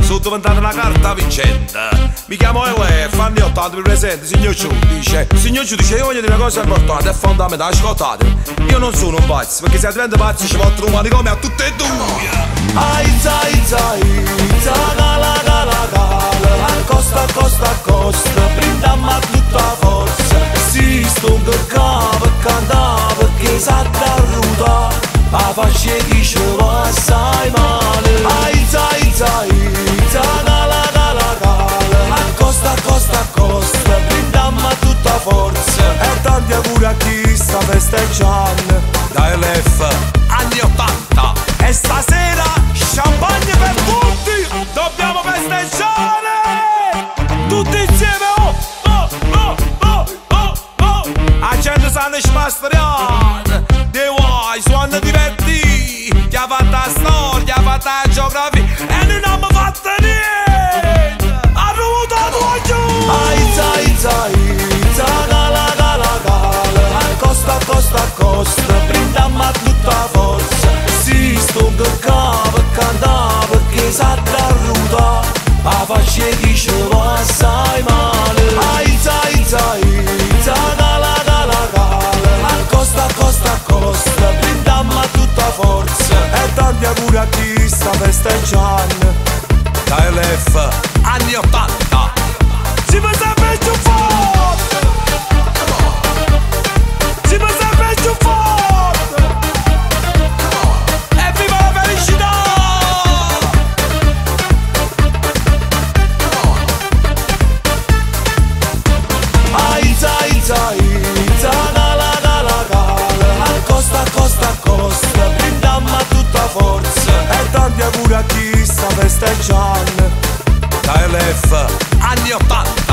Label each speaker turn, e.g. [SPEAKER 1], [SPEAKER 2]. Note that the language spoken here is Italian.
[SPEAKER 1] sono diventata una carta vincente. Mi chiamo Elef, anni 80, mi presente, signor Giudice. Signor Giudice, io voglio dire una cosa importante, è fondamentale, ascoltate. Io non sono un pazzo, perché se diventa pazzo ci portano un manicomio a tutte e due.
[SPEAKER 2] Aiza, aiza, aiza, cala, cala, cala. Accosta, accosta, accosta, brindamma a tutta forza. Si sto che cava, cantava, perché sa d'arruta. Ma faccia chi ce va assai male. Aiza, aiza, aiza, cala, cala, cala. Accosta, accosta, accosta, brindamma a tutta forza. E tanti auguri a chi sta festeggiando.
[SPEAKER 1] Da Elef, anni 80.
[SPEAKER 2] E stasera champagne per tutti. Dobbiamo festeggiare tutti insieme. Oh, oh, oh, oh, oh, oh.
[SPEAKER 1] La gente sa ne spastriare. Dei guai, suona divertiti. Chi ha fatto la storia, ha fatto la geografia. E non abbiamo fatto niente.
[SPEAKER 2] Ha rubato tu. Aiza, aiza, aiza, cala, cala, cala. Accosta, accosta, accosta, brindamma a tutta forza. Si sto che cava, cantava, perché sa d'arruta. Ma faccia chi ce va assai male. Aiza, aiza, aiza, cala, cala, cala. Accosta, accosta, accosta, brindamma a tutta forza. E tanti auguri a chi sta festeggiando.
[SPEAKER 1] Da Elef, anni 80.
[SPEAKER 2] Si può sapere più forte. Si può sapere più forte.
[SPEAKER 1] E viva la felicità!
[SPEAKER 2] Aiza, aiza, aiza, cala, cala, cala. Accosta, accosta, accosta, brindamma a tutta forza. E tanti auguri a chi sta festeggiando.
[SPEAKER 1] Da Elef, anni 80.